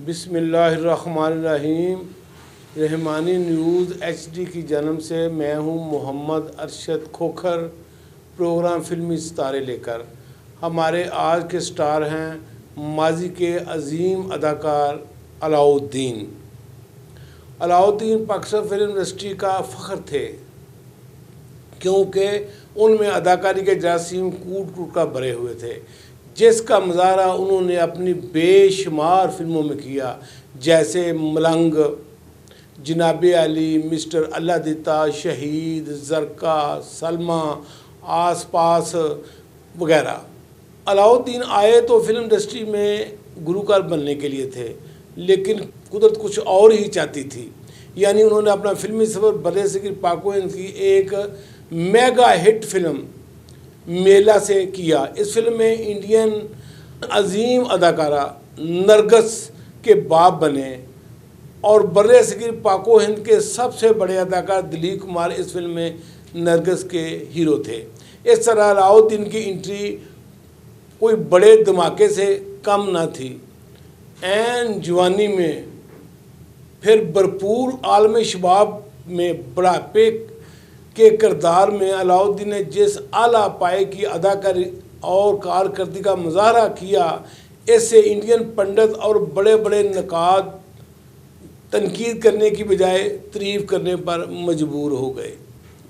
बिस्मिल्लाहिर्रहमानिर्रहीम। Rahmani news HD की जन्म से मैं हूं मोहम्मद अरशद खोखर, प्रोग्राम फिल्मी सितारे लेकर। हमारे आज के स्टार हैं माजी के अजीम अदाकार अलाउद्दीन। अलाउद्दीन पाकिस्तान फिल्म इंडस्ट्री का फ़ख्र थे, क्योंकि उनमें अदाकारी के जरासीम कूट कूट कर भरे हुए थे, जिसका मुजाहरा उन्होंने अपनी बेशुमार फिल्मों में किया, जैसे मलंग, जनाबे अली, मिस्टर अल्लाह दिता, शहीद, ज़रका, सलमा, आस पास वगैरह। अलाउद्दीन आए तो फिल्म इंडस्ट्री में गुलूकार बनने के लिए थे, लेकिन कुदरत कुछ और ही चाहती थी। यानी उन्होंने अपना फिल्मी सफ़र बरसगीर पाक व हिंद की एक मेगा हिट फिल्म मेला से किया। इस फिल्म में इंडियन अजीम अदाकारा नरगिस के बाप बने और बरसगीर पाक व हिंद के सबसे बड़े अदाकार दिलीप कुमार इस फिल्म में नरगिस के हीरो थे। इस तरह अलाउद्दीन की एंट्री कोई बड़े धमाके से कम ना थी। ऐन जवानी में फिर भरपूर आलम शबाब में बुढ़ापे के किरदार में अलाउद्दीन ने जिस आला पाए की अदाकारी और कारकर्दगी का मुजाहरा किया, इससे इंडियन पंडित और बड़े बड़े नकाद तनकीद करने की बजाय तारीफ़ करने पर मजबूर हो गए।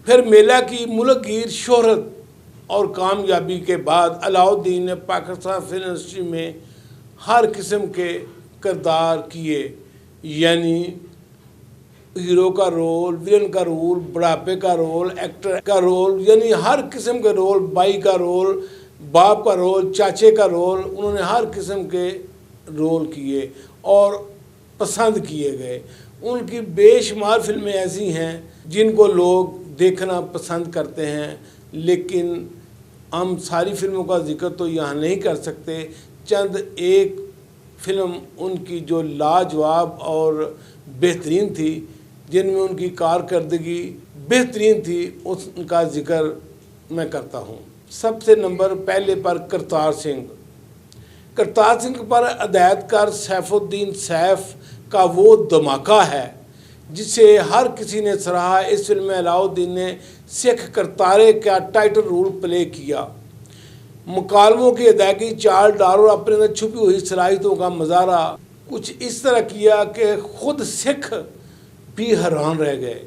फिर मेला की मुल्कगीर शोहरत और कामयाबी के बाद अलाउद्दीन ने पाकिस्तान फिल्म इंडस्ट्री में हर किस्म के किरदार किए, यानी हीरो का रोल, विलन का रोल, बुढ़ापे का रोल, एक्टर का रोल, यानी हर किस्म के रोल, भाई का रोल, बाप का रोल, चाचे का रोल, उन्होंने हर किस्म के रोल किए और पसंद किए गए। उनकी बेशुमार फिल्में ऐसी हैं जिनको लोग देखना पसंद करते हैं, लेकिन हम सारी फिल्मों का जिक्र तो यहाँ नहीं कर सकते। चंद एक फिल्म उनकी जो लाजवाब और बेहतरीन थी, जिनमें उनकी कारकर्दगी बेहतरीन थी, उनका जिक्र मैं करता हूँ। सबसे नंबर पहले पर करतार सिंह। करतार सिंह पर हिदायतकार सैफुद्दीन सैफ का वो धमाका है जिसे हर किसी ने सराहा। इस फिल्म में अलाउद्दीन ने सिख करतारे का टाइटल रोल प्ले किया। मुकालमों की अदायगी, चाल डाल और अपने अंदर छुपी हुई सलाहियतों का मुजाहरा कुछ इस तरह किया कि खुद सिख भी हैरान रह गए।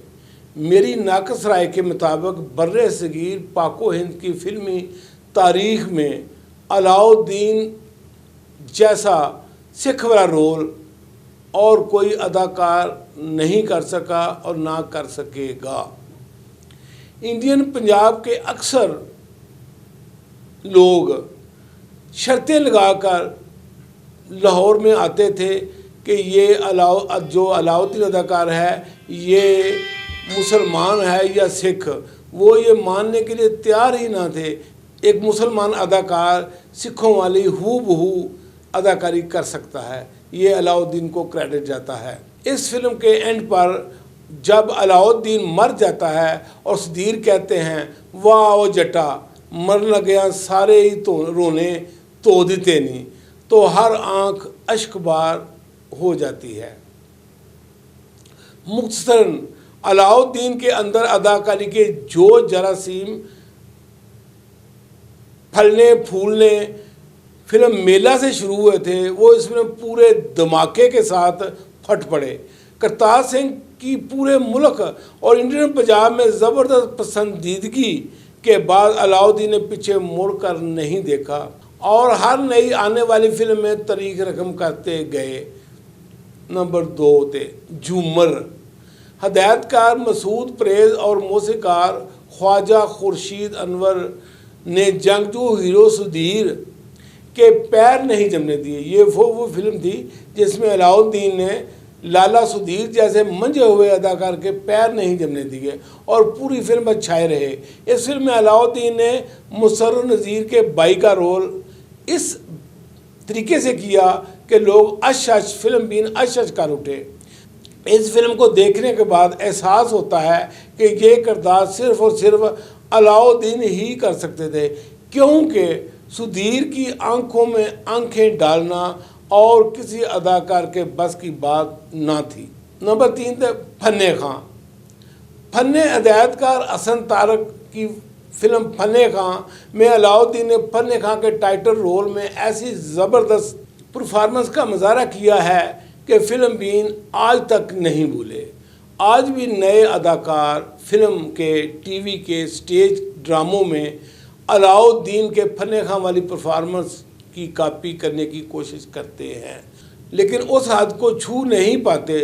मेरी नाकस राय के मुताबिक बर्रसगीर पाक व हिंद की फिल्मी तारीख़ में अलाउद्दीन जैसा सिख वाला रोल और कोई अदाकार नहीं कर सका और ना कर सकेगा। इंडियन पंजाब के अक्सर लोग शर्तें लगाकर लाहौर में आते थे कि ये जो अलाउद्दीन अदाकार है ये मुसलमान है या सिख। वो ये मानने के लिए तैयार ही ना थे। एक मुसलमान अदाकार सिखों वाली हूबहू अदाकारी कर सकता है, ये अलाउद्दीन को क्रेडिट जाता है। इस फिल्म के एंड पर जब अलाउद्दीन मर जाता है और सदीर कहते हैं, वाह ओ जटा मर लग्या सारे ही तो रोने तो दिते नहीं, तो हर आंख अश्कबार हो जाती है। मुख्तसरन अलाउद्दीन के अंदर अदाकारी के जो जरासीम फलने फूलने फिल्म मेला से शुरू हुए थे, वो इसमें पूरे धमाके के साथ फट पड़े। करतार सिंह की पूरे मुल्क और इंडियन पंजाब में ज़बरदस्त पसंदीदगी के बाद अलाउद्दीन ने पीछे मुड़कर नहीं देखा और हर नई आने वाली फिल्म में तारीख रकम करते गए। नंबर 2 थे झूमर। हिदायतकार मसूद परेज और मौसीकार ख्वाजा खुर्शीद अनवर ने जंगजू हीरो सुधीर के पैर नहीं जमने दिए। ये वो फिल्म थी जिसमें अलाउद्दीन ने लाला सुधीर जैसे मंझे हुए अदाकार के पैर नहीं जमने दिए और पूरी फिल्म में छाए रहे। इस फिल्म में अलाउद्दीन ने मुसर्रफ नज़ीर के भाई का रोल इस तरीके से किया कि लोग अश फिल्म बीन अश कर उठे। इस फिल्म को देखने के बाद एहसास होता है कि ये किरदार सिर्फ़ और सिर्फ अलाउद्दीन ही कर सकते थे, क्योंकि सुधीर की आंखों में आंखें डालना और किसी अदाकार के बस की बात ना थी। नंबर 3 थे फन्ने खां। फन्ने हिदायतकार हसन तारक की फिल्म फन्ने खां में अलाउद्दीन ने फन्ने खां के टाइटल रोल में ऐसी ज़बरदस्त परफॉर्मेंस का मुजाहरा किया है कि फिल्म बीन आज तक नहीं भूले। आज भी नए अदाकार फिल्म के, टीवी के, स्टेज ड्रामों में अलाउद्दीन के फन्ने खां वाली परफॉर्मेंस की कॉपी करने की कोशिश करते हैं, लेकिन उस हद को छू नहीं पाते।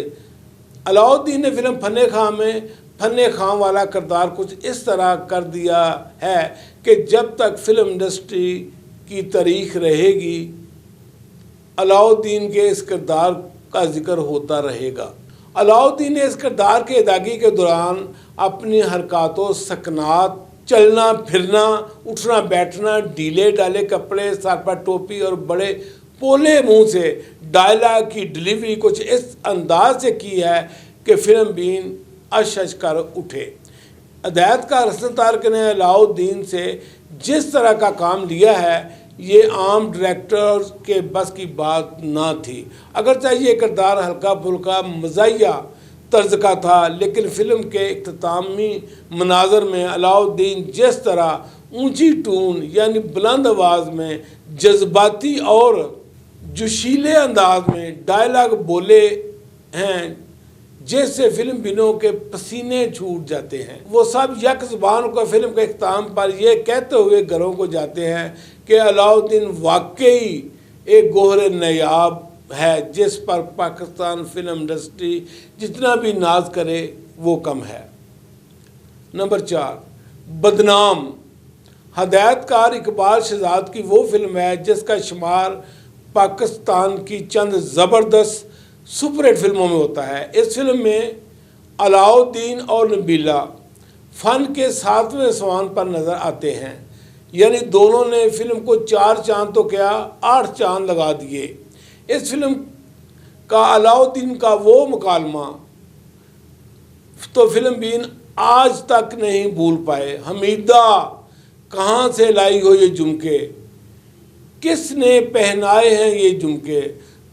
अलाउद्दीन ने फिल्म फन्ने खां में फन्ने खां वाला किरदार कुछ इस तरह कर दिया है कि जब तक फिल्म इंडस्ट्री की तारीख रहेगी अलाउद्दीन के इस किरदार का जिक्र होता रहेगा। अलाउद्दीन ने इस किरदार के अदायगी के दौरान अपनी हरकतों, सकनात, चलना फिरना, उठना बैठना, ढीले ढाले कपड़े, सर पर टोपी और बड़े पोले मुंह से डायलॉग की डिलीवरी कुछ इस अंदाज से की है कि फिल्म बीन अश कर उठे। हिदायतकार हसन तारक ने अलाउद्दीन से जिस तरह का काम लिया है ये आम डायरेक्टर्स के बस की बात ना थी। अगर चाहे ये किरदार हल्का फुल्का मज़ाहिया तर्ज का था, लेकिन फिल्म के इख्तितामी मनाजर में अलाउद्दीन जिस तरह ऊंची टून यानी बुलंद आवाज़ में जज्बाती और जोशीले अंदाज में डायलॉग बोले हैं जिससे फिल्म बिनों के पसीने छूट जाते हैं। वो सब यक ज़ुबान को फिल्म के इख्तिताम पर यह कहते हुए घरों को जाते हैं कि अलाउद्दीन वाकई एक गोहरे नायाब है जिस पर पाकिस्तान फिल्म इंडस्ट्री जितना भी नाज करे वो कम है। नंबर 4 बदनाम। हिदायतकार इकबाल शहजाद की वो फिल्म है जिसका शुमार पाकिस्तान की चंद ज़बरदस्त सुपरहिट फिल्मों में होता है। इस फिल्म में अलाउद्दीन और नबीला फ़न के 7वें सोपान पर नज़र आते हैं, यानी दोनों ने फिल्म को 4 चांद तो क्या 8 चांद लगा दिए। इस फिल्म का अलाउद्दीन का वो मुकालमा तो फिल्म बीन आज तक नहीं भूल पाए। हमीदा कहाँ से लाई हो ये झुमके, किसने पहनाए हैं ये झुमके,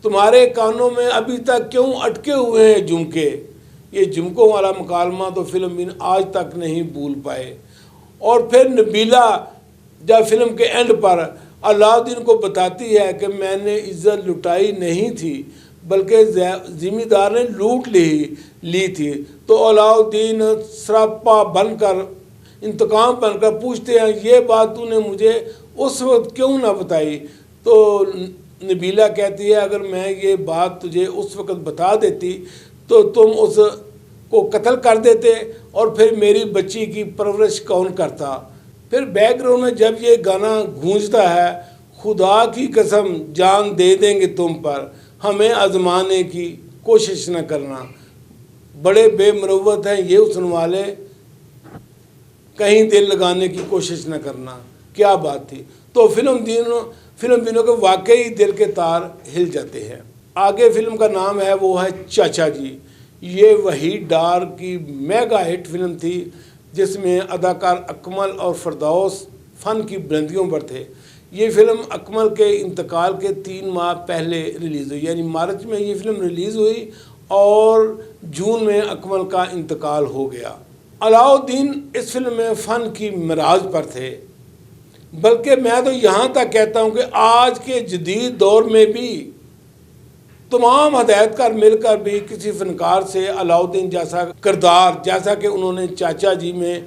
तुम्हारे कानों में अभी तक क्यों अटके हुए हैं झुमके। ये झुमकों वाला मुकालमा तो फिल्म बीन आज तक नहीं भूल पाए। और फिर नबीला जब फिल्म के एंड पर अलाउद्दीन को बताती है कि मैंने इज्जत लुटाई नहीं थी बल्कि ज़िम्मेदार ने लूट ली थी, तो अलाउद्दीन सरापा बनकर, इंतकाम बनकर पूछते हैं ये बात तूने मुझे उस वक्त क्यों ना बताई। तो नबीला कहती है अगर मैं ये बात तुझे उस वक्त बता देती तो तुम उसको कत्ल कर देते और फिर मेरी बच्ची की परवरिश कौन करता। फिर बैकग्राउंड में जब ये गाना गूंजता है, खुदा की कसम जान दे देंगे तुम पर, हमें आजमाने की कोशिश न करना। बड़े बेमरवत हैं ये सुनने वाले, कहीं दिल लगाने की कोशिश न करना। क्या बात थी। तो फिल्म दिनों के वाकई दिल के तार हिल जाते हैं। आगे फिल्म का नाम है वो है चाचा जी। ये वहीद डार की मेगा हिट फिल्म थी जिसमें अदाकार अकमल और फरदौस फ़न की बुलंदियों पर थे। ये फिल्म अकमल के इंतकाल के 3 माह पहले रिलीज़ हुई, यानी मार्च में ये फिल्म रिलीज़ हुई और जून में अकमल का इंतकाल हो गया। अलाउद्दीन इस फिल्म में फ़न की मिराज पर थे, बल्कि मैं तो यहाँ तक कहता हूँ कि आज के जदीद दौर में भी तमाम हिदायतकार मिलकर भी किसी फ़नकार से अलाउद्दीन जैसा किरदार जैसा कि उन्होंने चाचा जी में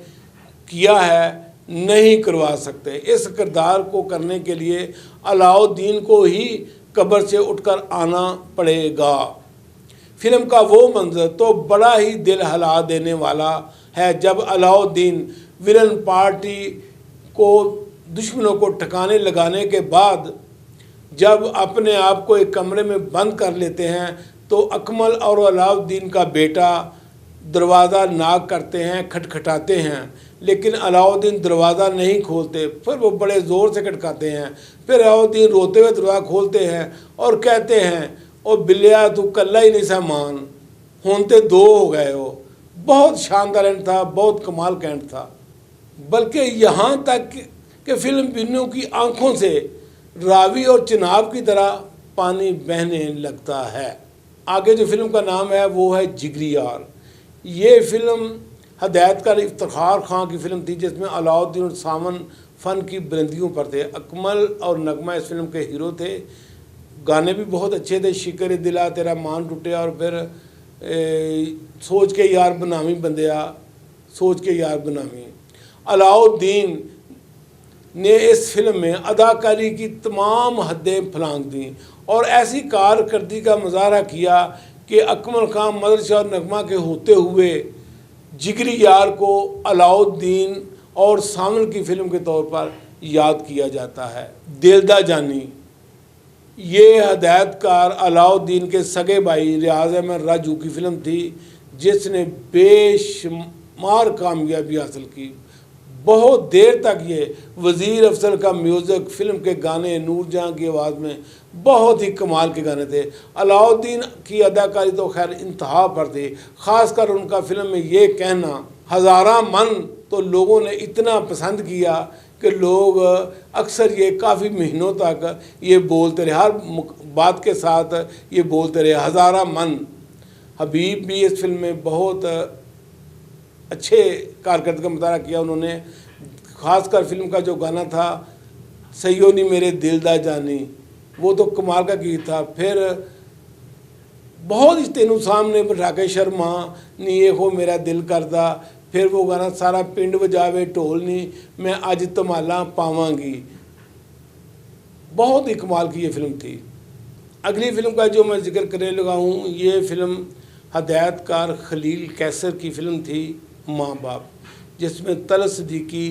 किया है नहीं करवा सकते। इस किरदार को करने के लिए अलाउद्दीन को ही कब्र से उठकर आना पड़ेगा। फिल्म का वो मंजर तो बड़ा ही दिल हिला देने वाला है जब अलाउद्दीन विलन पार्टी को, दुश्मनों को ठिकाने लगाने के बाद जब अपने आप को एक कमरे में बंद कर लेते हैं तो अकमल और अलाउद्दीन का बेटा दरवाज़ा नॉक करते हैं, खटखटाते हैं, लेकिन अलाउद्दीन दरवाज़ा नहीं खोलते। फिर वो बड़े ज़ोर से खटकाते हैं, फिर अलाउद्दीन रोते हुए दरवाज़ा खोलते हैं और कहते हैं ओ बिल्लिया तू कल्ला ही नहीं सामान, होते 2 हो गए हो। बहुत शानदार एंड था, बहुत कमाल का एंड था। बल्कि यहाँ तक कि फिल्म बिन्नों की आंखों से रावी और चिनाब की तरह पानी बहने लगता है। आगे जो फिल्म का नाम है वो है जिगरी यार। ये फिल्म हदायतकार इफ्तिखार खां की फिल्म थी, जिसमें अलाउद्दीन और सावन फ़न की बुलंदियों पर थे। अकमल और नगमा इस फिल्म के हीरो थे। गाने भी बहुत अच्छे थे, शिकर दिला तेरा मान टूटे, और फिर सोच के यार बनामी बंदिया, सोच के यार बनामी। अलाउद्दीन ने इस फिल्म में अदाकारी की तमाम हदें फलांग दी और ऐसी कारकर्दगी का मुजाहरा किया कि अकमल खान, मदरसा और नगमा के होते हुए जिगरी यार को अलाउद्दीन और सावन की फिल्म के तौर पर याद किया जाता है। दिलदा जानी, ये हदायतकार अलाउद्दीन के सगे भाई रियाज अहमद राजू की फिल्म थी, जिसने बेशुमार कामयाबी हासिल की। बहुत देर तक ये वज़ीर अफजल का म्यूज़िक, फिल्म के गाने नूरजहां की आवाज़ में बहुत ही कमाल के गाने थे। अलाउद्दीन की अदाकारी तो खैर इंतहा पर थी, ख़ासकर उनका फिल्म में ये कहना हज़ारा मन तो लोगों ने इतना पसंद किया कि लोग अक्सर ये काफ़ी महीनों तक ये बोलते रहे, हर बात के साथ ये बोलते रहे, हज़ारा मन। हबीब भी इस फिल्म में बहुत अच्छे कारकर्दगी का मुतारा किया उन्होंने। ख़ासकर फिल्म का जो गाना था सैयो नी मेरे दिलदा जानी, वो तो कमाल का गीत था। फिर बहुत ही तेनू सामने बिठा के शर्मा नी ये हो मेरा दिल करदा, फिर वो गाना सारा पिंड बजावे ढोल नी मैं अज धमाला पावांगी। बहुत ही कमाल की ये फिल्म थी। अगली फिल्म का जो मैं जिक्र करने लगा हूँ, ये फिल्म हदायतकार खलील कैसर की फिल्म थी माँ बाप, जिसमें तलत सिद्दीकी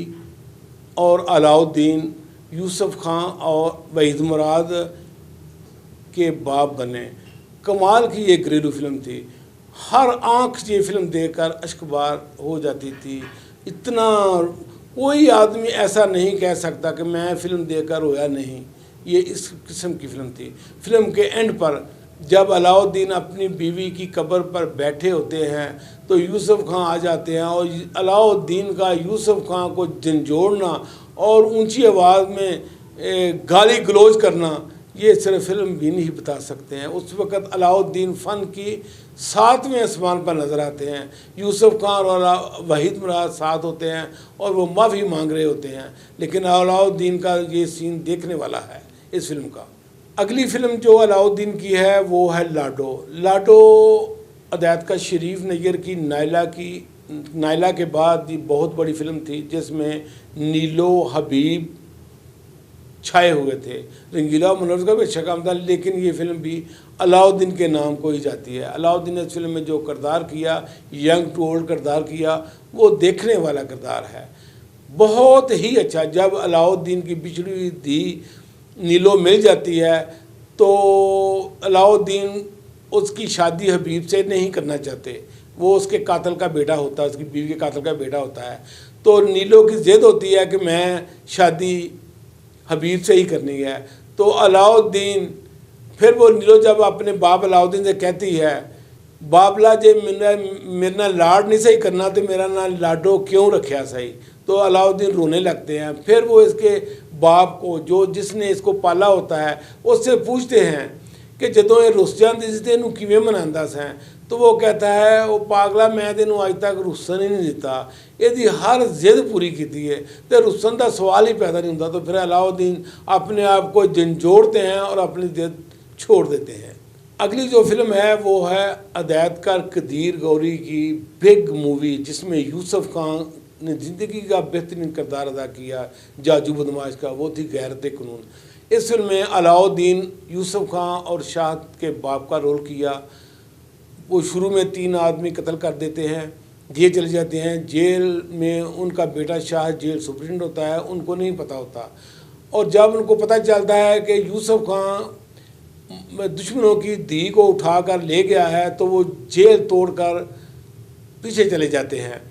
और अलाउद्दीन यूसुफ खां और वहीद मुराद के बाप बने। कमाल की ये घरेलू फिल्म थी। हर आँख ये फिल्म देखकर अश्कबार हो जाती थी। इतना कोई आदमी ऐसा नहीं कह सकता कि मैं फ़िल्म देखकर रोया नहीं। ये इस किस्म की फ़िल्म थी। फिल्म के एंड पर जब अलाउद्दीन अपनी बीवी की कब्र पर बैठे होते हैं तो यूसुफ खां आ जाते हैं और अलाउद्दीन का यूसुफ खां को झंझोड़ना और ऊंची आवाज़ में गाली गलौज करना, ये सिर्फ फिल्म भी नहीं बता सकते हैं। उस वक़्त अलाउद्दीन फ़न की 7वें आसमान पर नज़र आते हैं। यूसुफ खान और वहीद मुराद साथ होते हैं और वो माफ़ी मांग रहे होते हैं, लेकिन अलाउद्दीन का ये सीन देखने वाला है इस फिल्म का। अगली फ़िल्म जो अलाउद्दीन की है वो है लाडो। लाडो हदायतकार शरीफ नैयर की नायला के बाद ये बहुत बड़ी फ़िल्म थी, जिसमें नीलो हबीब छाए हुए थे। रंगीला मनोज का भी अच्छा काम था, लेकिन ये फिल्म भी अलाउद्दीन के नाम को ही जाती है। अलाउद्दीन ने इस फिल्म में जो किरदार किया, यंग टू ओल्ड किरदार किया, वो देखने वाला किरदार है, बहुत ही अच्छा। जब अलाउद्दीन की बिछड़ी हुई धी नीलो मिल जाती है तो अलाउद्दीन उसकी शादी हबीब से नहीं करना चाहते। वो उसके कातिल का बेटा होता है, उसकी बीवी के कातिल का बेटा होता है। तो नीलो की ज़िद होती है कि मैं शादी हबीब से ही करनी है। तो अलाउद्दीन फिर वो नीलो जब अपने बाप अलाउद्दीन से कहती है, बाबला जे मेरे ना लाड नहीं सही करना तो मेरा ना लाडो क्यों रखा सही। तो अलाउद्दीन रोने लगते हैं। फिर वो इसके बाप को, जिसने इसको पाला होता है, उससे पूछते हैं कि जदों ये रुस जाती सी इनू किवें मनांदा सैं। तो वो कहता है, वो पागला मैं तेनू अज तक रुसन ही नहीं दिता, यदि हर जिद पूरी की है तो रुसन का सवाल ही पैदा नहीं होता। तो फिर अलाउद्दीन अपने आप को झंझोड़ते हैं और अपनी जिद छोड़ देते हैं। अगली जो फिल्म है वो है हदायतकार कदीर गौरी की बिग मूवी, जिसमें यूसुफ खान ने ज़िंदगी का बेहतरीन किरदार अदा किया जाजू बदमाश का, वो थी गैरत कानून। इस फिल्म में अलाउद्दीन यूसुफ खान और शाह के बाप का रोल किया। वो शुरू में 3 आदमी कत्ल कर देते हैं, जेल चले जाते हैं। जेल में उनका बेटा शाह जेल सुप्रिटेंडेंट होता है, उनको नहीं पता होता। और जब उनको पता चलता है कि यूसुफ खान दुश्मनों की धी को उठाकर ले गया है, तो वो जेल तोड़कर पीछे चले जाते हैं।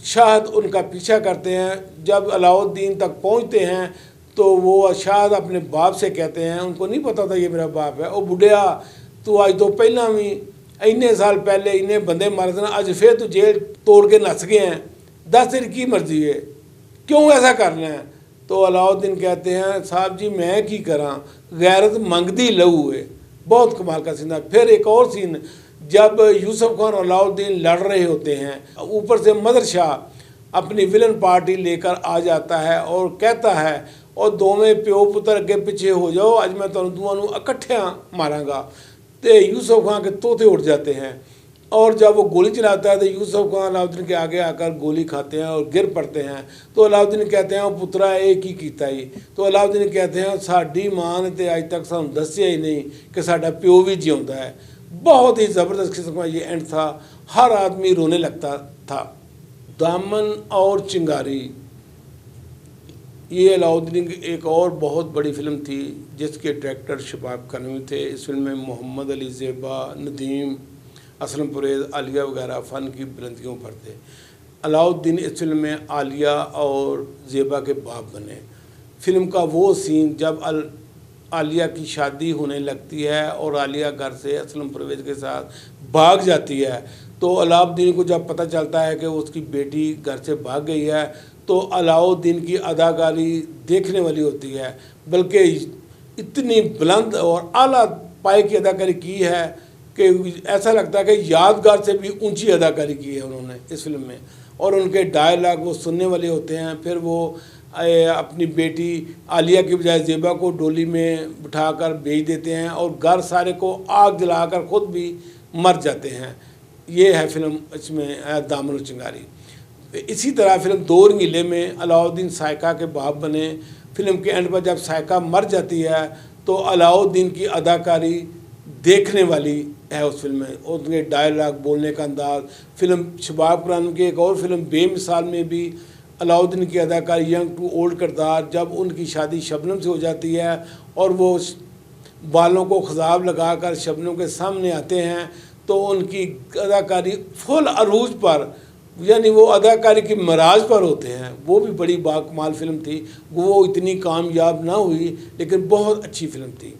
शाह उनका पीछा करते हैं। जब अलाउद्दीन तक पहुंचते हैं तो वो शाह अपने बाप से कहते हैं, उनको नहीं पता था ये मेरा बाप है, ओ बुढ़िया तू अज तो पहला भी इन्ने साल पहले इन्ने बंदे मारे थे, अज फिर तू जेल तोड़ के नस गए हैं, दस तेरी की मर्जी है, क्यों ऐसा करना है। तो अलाउद्दीन कहते हैं साहब जी मैं की करा, गैरत मंगदी लहू है। बहुत कमाल का सीन था। फिर एक और सीन, जब यूसुफ खान और अलाउद्दीन लड़ रहे होते हैं, ऊपर से मदर शाह अपनी विलन पार्टी लेकर आ जाता है और कहता है और दोवें प्यो पुत्र अगे पिछे हो जाओ, अज मैं तुम दोनों इकट्ठिया मारांगा। तो यूसुफ खान के तोते उड़ जाते हैं और जब वो गोली चलाता है तो यूसुफ खान अलाउद्दीन के आगे आकर गोली खाते हैं और गिर पड़ते हैं। तो अलाउद्दीन कहते हैं पुत्रा एक ही कीता ही। तो अलाउद्दीन कहते हैं साडी मां ने तो अज तक सानू दस्सिया ही नहीं कि साडा प्यो भी जिउंदा है। बहुत ही ज़बरदस्त किस्म का ये एंड था, हर आदमी रोने लगता था। दामन और चिंगारी, ये अलाउद्दीन की एक और बहुत बड़ी फिल्म थी जिसके डायरेक्टर शबाब कानवी थे। इस फिल्म में मोहम्मद अली ज़ेबा, नदीम, असलम परवेज़, आलिया वगैरह फ़न की बुलंदियों पर थे। अलाउद्दीन इस फिल्म में आलिया और ज़ेबा के बाप बने। फिल्म का वो सीन जब आलिया की शादी होने लगती है और आलिया घर से असलम परवेज़ के साथ भाग जाती है, तो अलाउद्दीन को जब पता चलता है कि उसकी बेटी घर से भाग गई है, तो अलाउद्दीन की अदाकारी देखने वाली होती है, बल्कि इतनी बुलंद और आला पाए की अदाकारी की है कि ऐसा लगता है कि यादगार से भी ऊंची अदाकारी की है उन्होंने इस फिल्म में। और उनके डायलॉग वो सुनने वाले होते हैं। फिर वो अपनी बेटी आलिया की बजाय ज़ेबा को डोली में बिठाकर भेज देते हैं और घर सारे को आग जलाकर ख़ुद भी मर जाते हैं। ये है फिल्म, इसमें दामन और चिंगारी। इसी तरह फिल्म दो रंगीले में अलाउद्दीन सायका के बाप बने। फिल्म के एंड पर जब सायका मर जाती है तो अलाउद्दीन की अदाकारी देखने वाली है उस फिल्म में, उनके डायलॉग, बोलने का अंदाज। फिल्म शबाब कानवी की एक और फिल्म बेमिसाल में भी अलाउद्दीन की अदाकारी, यंग टू ओल्ड किरदार, जब उनकी शादी शबनम से हो जाती है और वो बालों को खजाब लगाकर शबनम के सामने आते हैं, तो उनकी अदाकारी फुल अरूज पर, यानी वो अदाकारी की मराज पर होते हैं। वो भी बड़ी बाकमाल फिल्म थी। वो इतनी कामयाब ना हुई लेकिन बहुत अच्छी फिल्म थी।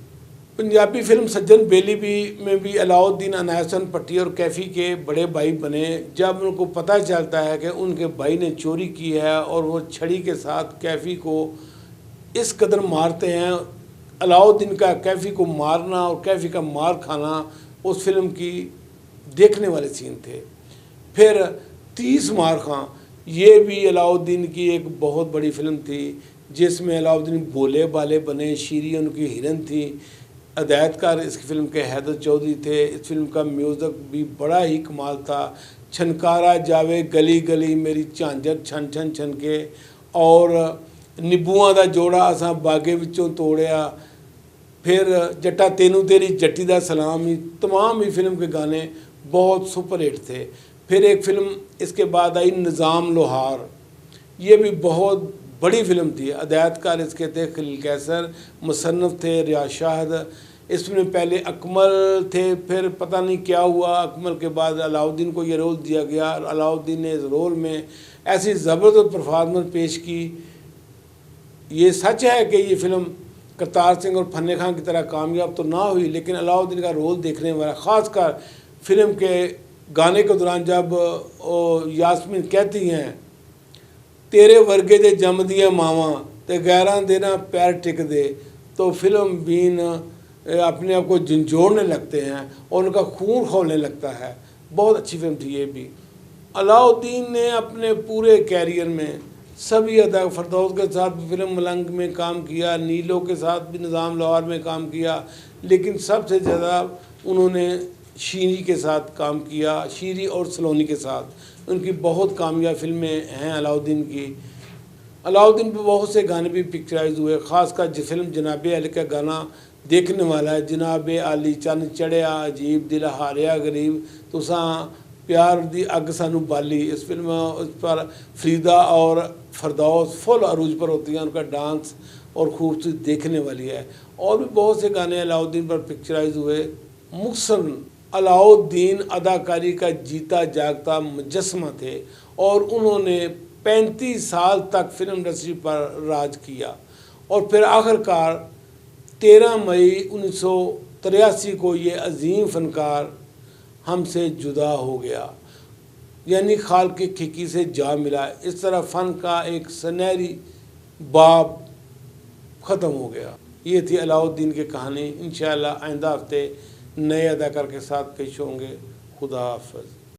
पंजाबी फिल्म सज्जन बेली में भी अलाउद्दीन अनायसन पट्टी और कैफ़ी के बड़े भाई बने। जब उनको पता चलता है कि उनके भाई ने चोरी की है और वो छड़ी के साथ कैफ़ी को इस कदर मारते हैं, अलाउद्दीन का कैफ़ी को मारना और कैफ़ी का मार खाना उस फिल्म की देखने वाले सीन थे। फिर 30 मार खां, ये भी अलाउद्दीन की एक बहुत बड़ी फिल्म थी जिसमें अलाउद्दीन भोले भाले बने। शीरी उनकी हिरन थी। हिदायतकार इसकी फ़िल्म के हैदर चौधरी थे। इस फिल्म का म्यूज़िक भी बड़ा ही कमाल था। छनकारा जावे गली गली मेरी झांझर छन छन छन के, और निबूआं दा जोड़ा असां बागे विचों तोड़िया, फिर जट्टा तेनू तेरी जट्टी दा सलाम, ही तमाम ही फिल्म के गाने बहुत सुपर हिट थे। फिर एक फ़िल्म इसके बाद आई निज़ाम लोहार, ये भी बहुत बड़ी फिल्म थी। हिदायतकार इसके थे खलील कैसर, मुसन्नफ़ थे रियाज शाहद। इसमें पहले अकमल थे, फिर पता नहीं क्या हुआ, अकमल के बाद अलाउद्दीन को ये रोल दिया गया। अलाउद्दीन ने इस रोल में ऐसी ज़बरदस्त परफॉर्मेंस पेश की। ये सच है कि ये फ़िल्म करतार सिंह और फन्ने खान की तरह कामयाब तो ना हुई, लेकिन अलाउद्दीन का रोल देखने वाला, ख़ासकर फिल्म के गाने के दौरान जब यास्मीन कहती हैं तेरे वर्गे दे जम दियां मावां ते गैरां दे ना पैर टिक दे, तो फिल्म बीन अपने आप को झंझोड़ने लगते हैं और उनका खून खौलने लगता है। बहुत अच्छी फिल्म थी ये भी। अलाउद्दीन ने अपने पूरे कैरियर में सभी अदा, फरदौस के साथ फिल्म मलंग में काम किया, नीलो के साथ भी निज़ाम लोहार में काम किया, लेकिन सबसे ज़्यादा उन्होंने शीरी के साथ काम किया, शीरी और सलोनी के साथ। उनकी बहुत कामयाब फिल्में हैं अलाउद्दीन की। अलाउद्दीन पे बहुत से गाने भी पिक्चराइज हुए, ख़ासकर जो फिल्म जनाबे अली का गाना देखने वाला है, जनाबे अली चन चढ़िया अजीब दिल हारिया गरीब तुसां प्यार दी अग सानू बाली। इस फिल्म उस पर फरीदा और फरदौस फुल अरूज पर होती हैं, उनका डांस और खूबसूरती देखने वाली है। और भी बहुत से गाने अलाउद्दीन पर पिक्चराइज हुए। मुहसन अलाउद्दीन अदाकारी का जीता जागता मुजस्समा थे और उन्होंने 35 साल तक फिल्म इंडस्ट्री पर राज किया और फिर आखिरकार 13 मई 1983 को ये अजीम फ़नकार हमसे जुदा हो गया, यानी खाल की खिकी से जा मिला। इस तरह फ़न का एक सुनहरी बाब ख़त्म हो गया। ये थी अलाउद्दीन की कहानी। इंशाअल्लाह आइंदा हफ्ते नए अदाकार के साथ पेश होंगे। खुदा हाफ़िज़।